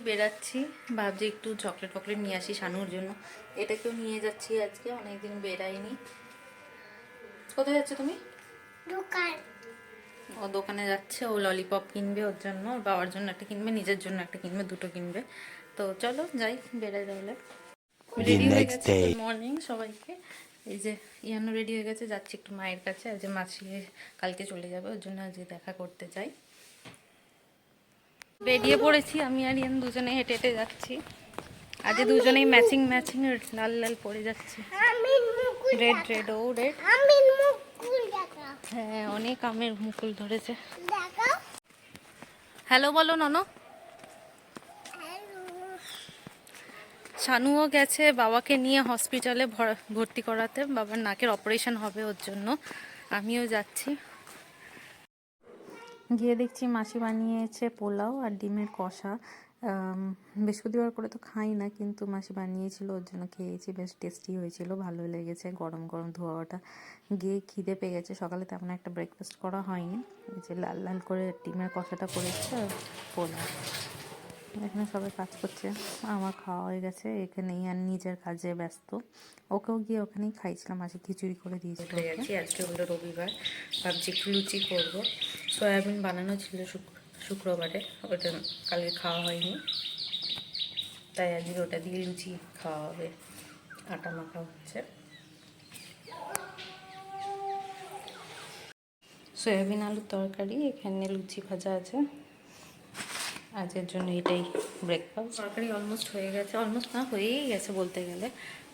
বেরাচ্ছি, ভাবছি একটু চকলেট ফকলেট নিয়ে আসি শানুর জন্য। এটাকেও নিয়ে যাচ্ছি আজকে, অনেকদিন বেরাইনি। কোথায় যাচ্ছ তুমি? দোকান। ও দোকানে যাচ্ছে, ও ললিপপ কিনবে ওর জন্য, ওর বাবার জন্য একটা কিনবে, নিজের জন্য একটা কিনবে, দুটো কিনবে। তো চলো যাই, বেড়াই তাহলে। রেডি হয়ে গেছে। গুড মর্নিং সবাইকে। এই যে ইয়ানো রেডি হয়ে গেছে, যাচ্ছি একটু মায়ের কাছে। আজ যে মাসি কালকে চলে যাবে, ওর জন্য আজকে দেখা করতে চাই। বেরিয়ে পড়েছি, আমি আর ইয়ান দুজনে হেঁটে হেঁটে যাচ্ছি। আজ দুজনেই ম্যাচিং ম্যাচিং লাল লাল পরে যাচ্ছি। রেড রেড, ও রেড। হ্যাঁ, অনেক আমের মুকুল ধরেছে। হ্যালো বলো ননো। শানুও গেছে বাবাকে নিয়ে হসপিটালে ভর্তি করাতে, বাবার নাকের অপারেশন হবে, ওর জন্য আমিও যাচ্ছি। গিয়ে দেখছি মাসি বানিয়েছে পোলাও আর ডিমের কষা। বৃহস্পতিবার করে তো খাই না, কিন্তু মাসি বানিয়েছিল, ওর জন্য খেয়েছি। বেশ টেস্টি হয়েছিল, ভালো লেগেছে। গরম গরম ধোয়াটা গিয়ে খিদে পেয়ে গেছে। সকালে তেমন একটা ব্রেকফাস্ট করা হয়নি। এই যে লাল লাল করে ডিমের কষাটা করেছে আর পোলাও। এখানে সবাই কাজ করছে, আমার খাওয়া হয়ে গেছে। এখানেই আর নিজের কাজে ব্যস্ত। ওকেও গিয়ে ওখানেই খাইছিলাম, মাসি খিচুড়ি করে দিয়েছিল। আজকে হলো রবিবার, ভাবছি একটু লুচি করবো। সয়াবিন বানানো ছিল শুক্রবারে, ওটা কালকে খাওয়া হয়নি, তাই আজকে ওটা দিয়ে লুচি খাওয়া হবে। আটা মাখা হচ্ছে। সয়াবিন আলুর তরকারি, এখানে লুচি ভাজা আছে। আজকের জন্য এটাই ব্রেকফাস্ট। তরকারি অলমোস্ট হয়ে গেছে, অলমোস্ট না হয়েই গেছে বলতে গেলে।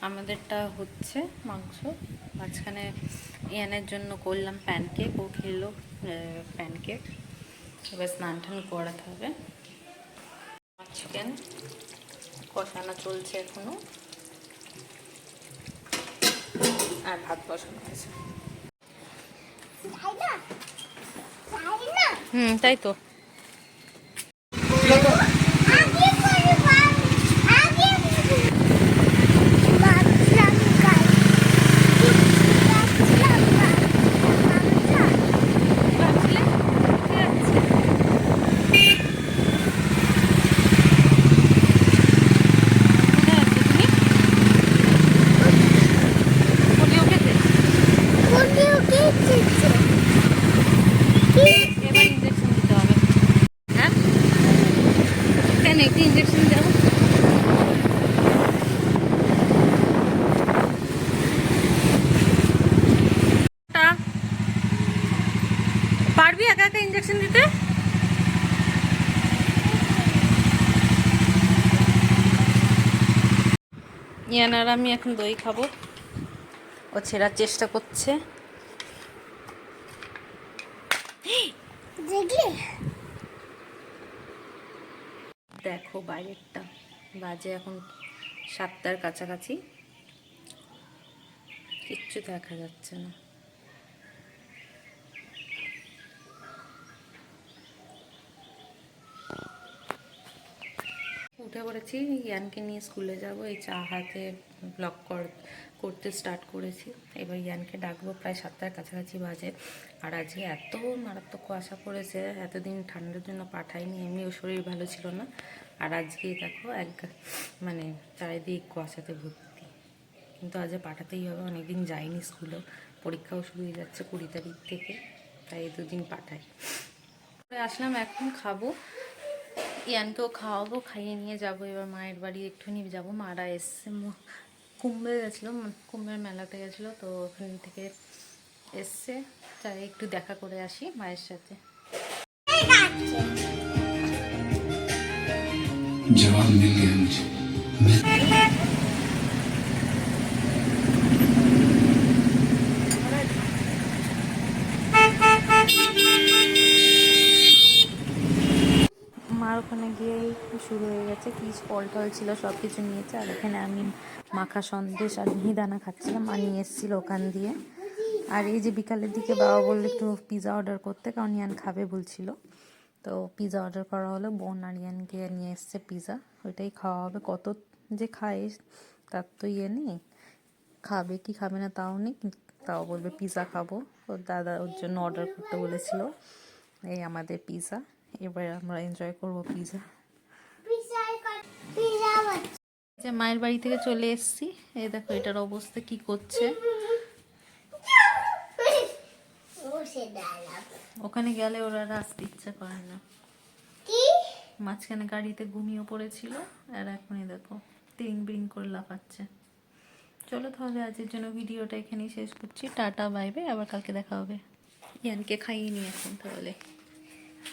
আমাদেরটা হচ্ছে মাংস। মাঝখানে ইয়ানের জন্য করলাম প্যানকেক, ও খেলো প্যানকেক। এবার স্নান টান করাতে হবে। চিকেন কষানো চলছে এখনো, আর ভাত বসানো আছে। তাই তো। একটি ইঞ্জেকশন দেবো। পারবি একা একা ইঞ্জেকশন দিতে? ইয়ানার আমি এখন দই খাবো, ও ছেঁড়ার চেষ্টা করছে। দেখো বাইরেরটা, বাজে এখন 7টার কাছাকাছি, কিচ্ছু দেখা যাচ্ছে না। উঠে পড়েছি, ইয়ানকে নিয়ে স্কুলে যাব। এই চা হাতে ব্লগ করতে স্টার্ট করেছি। এবার ইয়ানকে ডাকবো, প্রায় 7টার কাছাকাছি বাজে। আর আজকে এত মারাত্মক কুয়াশা পড়েছে, এতদিন ঠান্ডার জন্য পাঠাইনি, এমনিও শরীর ভালো ছিল না। আর আজকেই দেখো মানে চারিদিক কুয়াশাতে ভর্তি। কিন্তু আজ পাঠাতেই হবে, অনেকদিন যাইনি স্কুলেও, পরীক্ষাও শুরু হয়ে যাচ্ছে 20 তারিখ থেকে, তাই 2 দিন পাঠাই। আসলাম, এখন খাবো, ইয়ানকেও খাওয়াবো, খাইয়ে নিয়ে যাবো এবার মায়ের বাড়ি। একটুখানি যাবো, মারা এসছে, কুম্ভে গেছিলো, কুম্ভের মেলাতে গেছিলো, তো ওখান থেকে এসছে, তাই একটু দেখা করে আসি মায়ের সাথে। জবাব মিল গয়া মুঝে। মার ওখানে গিয়েই শুরু হয়ে গেছে, কি ফল টল ছিল সব কিছু নিয়েছে। আর এখানে আমি মাখা সন্দেশ আর মিহিদানা খাচ্ছিলাম, মা নিয়ে এসেছিল ওখান দিয়ে। আর এই যে বিকালের দিকে বাবা বললো একটু পিৎজা অর্ডার করতে, কারণ ইয়ান খাবে বলছিল, তো পিৎজা অর্ডার করা হলো। বোন আর ইয়ানকে নিয়ে এসছে পিৎজা, ওইটাই খাওয়া হবে। কত যে খায় তার তো ইয়ে নেই, খাবে কি খাবে না তাও নেই, তাও বলবে পিৎজা খাবো। ওর দাদা ওর জন্য অর্ডার করতে বলেছিল। এই আমাদের পিৎজা, এবার আমরা এনজয় করবো পিৎজা। যে মায়ের বাড়ি থেকে চলে এসেছি, এই দেখো এটার অবস্থা কি করছে। ওখানে গেলে ওরা আর আসতে ইচ্ছা করে না। মাঝখানে গাড়িতে ঘুমিয়ে পড়েছিল আর এখনই দেখো তিরিং বিরিং করে লাফাচ্ছে। চলো তাহলে আজকের জন্য ভিডিওটা এখানেই শেষ করছি। টাটা বাই বাই, আবার কালকে দেখা হবে। ইয়ানকে খাইয়ে নিই এখন তাহলে।